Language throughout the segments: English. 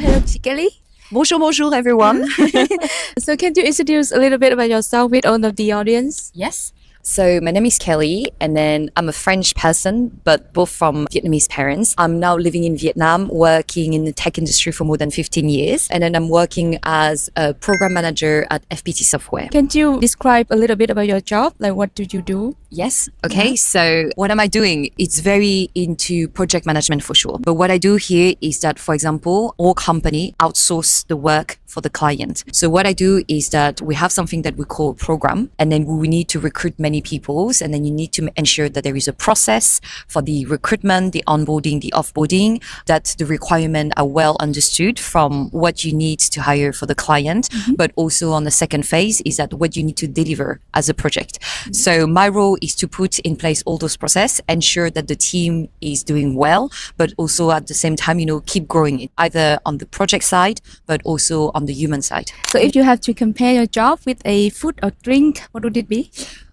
Hello, chị Kelly. Bonjour, bonjour everyone. So can you introduce a little bit about yourself with all of the audience? Yes. So my name is Kelly, and then I'm a French person, but both from Vietnamese parents. I'm now living in Vietnam, working in the tech industry for more than 15 years. And then I'm working as a program manager at FPT Software. Can you describe a little bit about your job? Like what do you do? Yes. Okay. So what am I doing? It's very into project management for sure. But what I do here is that, for example, our company outsource the work for the client. So what I do is that we have something that we call program, and then we need to recruit many people. And then you need to ensure that there is a process for the recruitment, the onboarding, the offboarding, that the requirements are well understood from what you need to hire for the client. But also on the second phase is that what you need to deliver as a project. So my role is to put in place all those processes, ensure that the team is doing well, but also at the same time, keep growing it, either on the project side, but also on the human side. So if you have to compare your job with a food or drink, what would it be?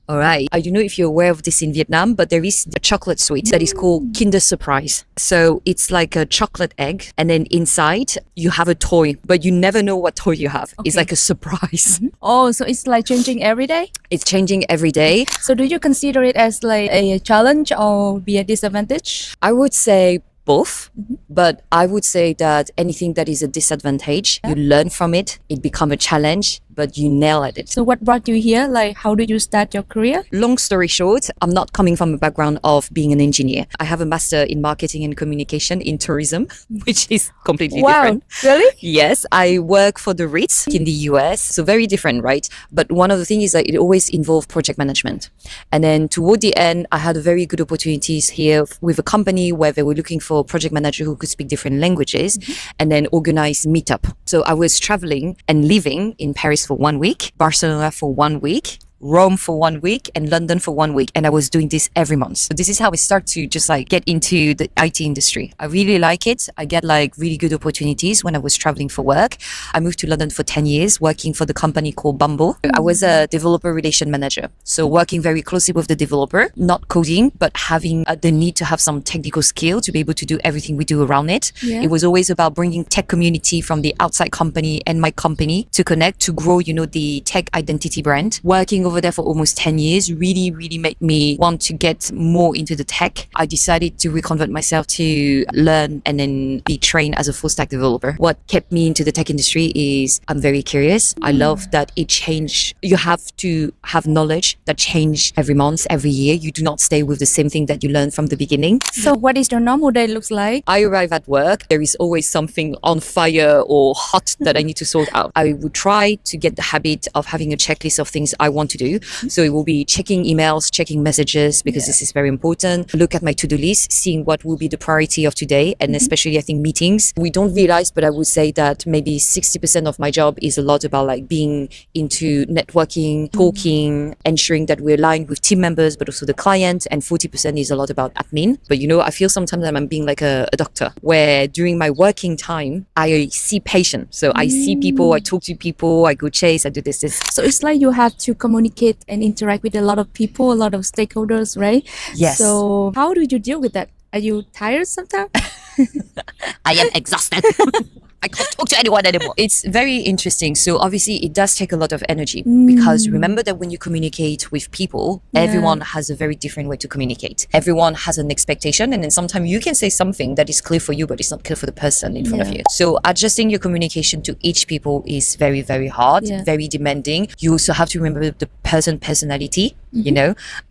All right. I don't know if you're aware of this in Vietnam, but there is a chocolate sweet that is called Kinder Surprise. So it's like a chocolate egg, and then inside you have a toy, but you never know what toy you have. It's like a surprise. Oh, so it's like changing every day? It's changing every day. So do you consider it as like a challenge or be a disadvantage? I would say both, but I would say that anything that is a disadvantage, you learn from it, it becomes a challenge, but you nail at it. So what brought you here? Like how did you start your career? Long story short, I'm not coming from a background of being an engineer. I have a master in marketing and communication in tourism, which is completely different. Really? Yes, I work for the Ritz in the US, so very different, right? But one of the things is that it always involved project management. And then toward the end, I had very good opportunities here with a company where they were looking for a project manager who could speak different languages and then organize meetup. So I was traveling and living in Paris for 1 week, Barcelona for 1 week, Rome for 1 week, and London for 1 week. And I was doing this every month. So this is how I start to just like get into the IT industry. I really like it. I get like really good opportunities when I was traveling for work. I moved to London for 10 years, working for the company called Bumble. I was a developer relation manager. So working very closely with the developer, not coding, but having the need to have some technical skill to be able to do everything we do around it. Yeah. It was always about bringing tech community from the outside company and my company to connect, to grow, the tech identity brand. Working over there for almost 10 years really made me want to get more into the tech. I decided to reconvert myself to learn and then be trained as a full stack developer. What kept me into the tech industry is I'm very curious. I love that it changed. You have to have knowledge that change every month, every year. You do not stay with the same thing that you learned from the beginning. So what is your normal day looks like? I arrive at work, there is always something on fire or hot that I need to sort out. I would try to get the habit of having a checklist of things I want to do. So it will be checking emails, checking messages, because this is very important. Look at my to-do list, seeing what will be the priority of today. And especially I think meetings. We don't realize, but I would say that maybe 60% of my job is a lot about like being into networking, talking, ensuring that we're aligned with team members, but also the client. And 40% is a lot about admin. But I feel sometimes that I'm being like a doctor, where during my working time, I see patients. So I see people, I talk to people, I go chase, I do this. So it's like you have to communicate and interact with a lot of people, a lot of stakeholders, right? Yes. So how do you deal with that? Are you tired sometimes? I am exhausted. I can't talk to anyone anymore. It's very interesting. So obviously it does take a lot of energy because remember that when you communicate with people, everyone has a very different way to communicate. Everyone has an expectation, and then sometimes you can say something that is clear for you, but it's not clear for the person in front of you. So adjusting your communication to each people is very hard, very demanding. You also have to remember the personality.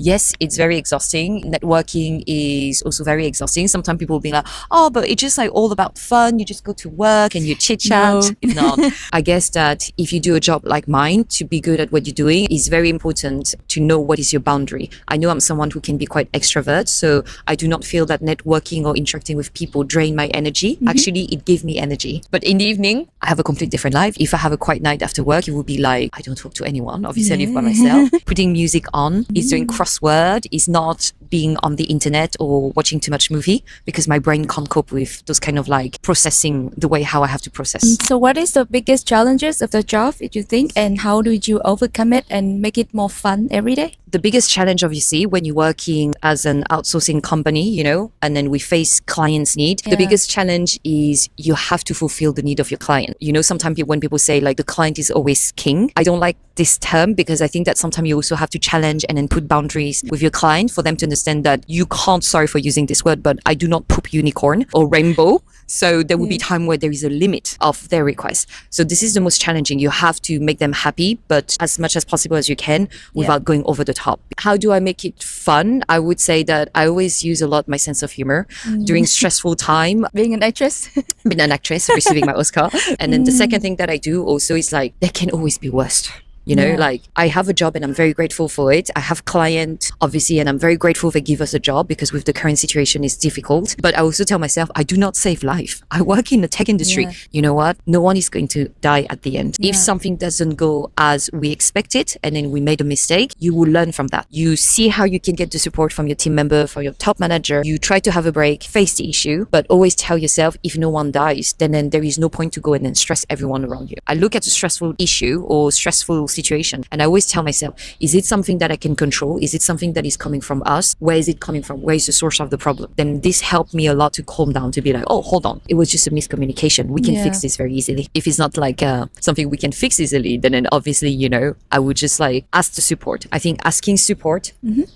Yes, it's very exhausting. Networking is also very exhausting. Sometimes people will be like, oh, but it's just like all about fun. You just go to work and you chit chat. No. If not, I guess that if you do a job like mine, to be good at what you're doing, it's very important to know what is your boundary. I know I'm someone who can be quite extrovert, so I do not feel that networking or interacting with people drain my energy. Actually, it gives me energy. But in the evening, I have a completely different life. If I have a quiet night after work, it would be like, I don't talk to anyone. Obviously, I live by myself. Putting music on, is doing crossword, is not being on the internet or watching too much movie because my brain can't cope with those kind of like processing the way how I have to process. So what is the biggest challenges of the job, if you think, and how did you overcome it and make it more fun every day? The biggest challenge, obviously, when you're working as an outsourcing company, you know, and then we face clients' need, the biggest challenge is you have to fulfill the need of your client. You know, sometimes when people say like the client is always king, I don't like this term because I think that sometimes you also have to challenge and then put boundaries with your client for them to understand that you can't, sorry for using this word, but I do not poop unicorn or rainbow. So there will be time where there is a limit of their request. So this is the most challenging. You have to make them happy, but as much as possible as you can without going over the top. How do I make it fun? I would say that I always use a lot my sense of humor during stressful time. Being an actress? Being an actress, receiving my Oscar. And then the second thing that I do also is like, there can always be worse. You know, like I have a job and I'm very grateful for it. I have client, obviously, and I'm very grateful they give us a job because with the current situation, it's difficult. But I also tell myself, I do not save life. I work in the tech industry. You know what? No one is going to die at the end. If something doesn't go as we expected and then we made a mistake, you will learn from that. You see how you can get the support from your team member, from your top manager. You try to have a break, face the issue, but always tell yourself, if no one dies, then there is no point to go and then stress everyone around you. I look at a stressful issue or stressful situation and I always tell myself, is it something that I can control? Is it something that is coming from us? Where is it coming from? Where is the source of the problem? Then this helped me a lot to calm down, to be like, oh, hold on, it was just a miscommunication. We can fix this very easily. If it's not like something we can fix easily, then obviously, you know, I would just like ask the support. I think asking support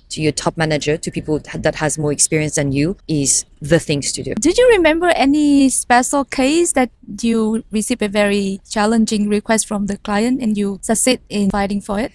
to your top manager, to people that has more experience than you, is the things to do. Did you remember any special case that you received a very challenging request from the client and you succeed in fighting for it?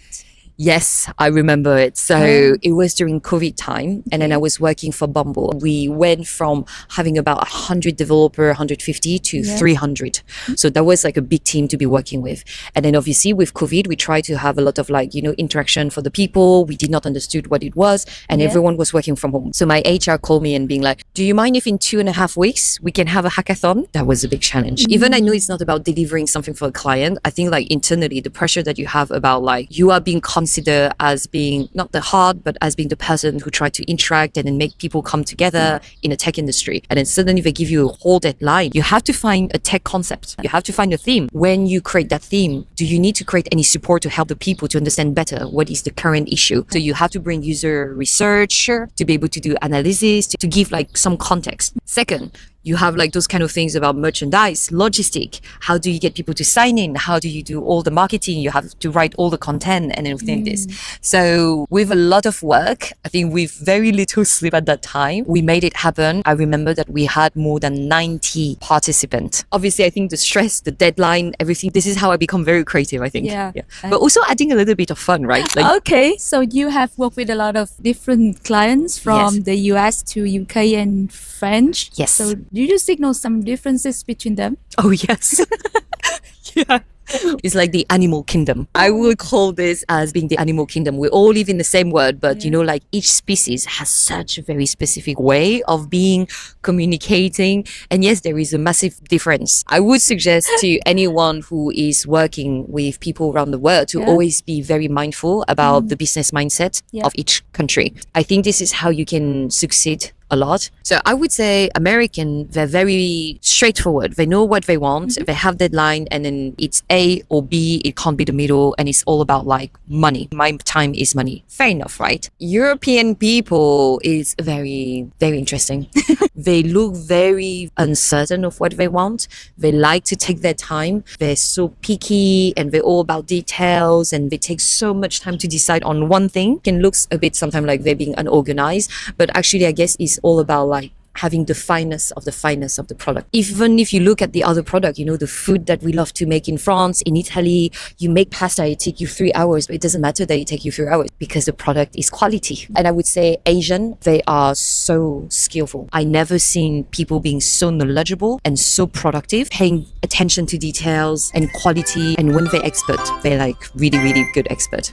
Yes, I remember it. So it was during COVID time and then I was working for Bumble. We went from having about 100 developer, 150 to 300. So that was like a big team to be working with. And then obviously with COVID, we tried to have a lot of like, you know, interaction for the people. We did not understood what it was and everyone was working from home. So my HR called me and being like, do you mind if in 2.5 weeks we can have a hackathon? That was a big challenge. Even I know it's not about delivering something for a client. I think like internally, the pressure that you have about like, you are being consider as being not the heart, but as being the person who tried to interact and then make people come together in a tech industry. And then suddenly they give you a whole deadline. You have to find a tech concept. You have to find a theme. When you create that theme, do you need to create any support to help the people to understand better what is the current issue? So you have to bring user research to be able to do analysis, to give like some context. Second, you have like those kind of things about merchandise, logistic. How do you get people to sign in? How do you do all the marketing? You have to write all the content and everything like this. So with a lot of work, I think with very little sleep at that time, we made it happen. I remember that we had more than 90 participants. Obviously, I think the stress, the deadline, everything, this is how I become very creative, I think. But also adding a little bit of fun, right? Like, okay, so you have worked with a lot of different clients from the US to UK and French. Yes. So do you signal some differences between them? Oh, yes. Yeah. It's like the animal kingdom. I would call this as being the animal kingdom. We all live in the same world, but you know, like each species has such a very specific way of being, communicating. And yes, there is a massive difference. I would suggest to anyone who is working with people around the world to always be very mindful about the business mindset of each country. I think this is how you can succeed a lot. So I would say American, they're very straightforward. They know what they want. They have deadline and then it's A or B. It can't be the middle and it's all about like money. My time is money. Fair enough, right? European people is very, very interesting. They look very uncertain of what they want. They like to take their time. They're so picky and they're all about details and they take so much time to decide on one thing. It can look a bit sometimes like they're being unorganized, but actually I guess it's all about like having the fineness of the product. Even if you look at the other product, you know, the food that we love to make in France, in Italy, you make pasta, it takes you 3 hours, but it doesn't matter that it takes you 3 hours because the product is quality. And I would say Asian, they are so skillful. I never seen people being so knowledgeable and so productive, paying attention to details and quality. And when they're expert, they're like really, really good expert.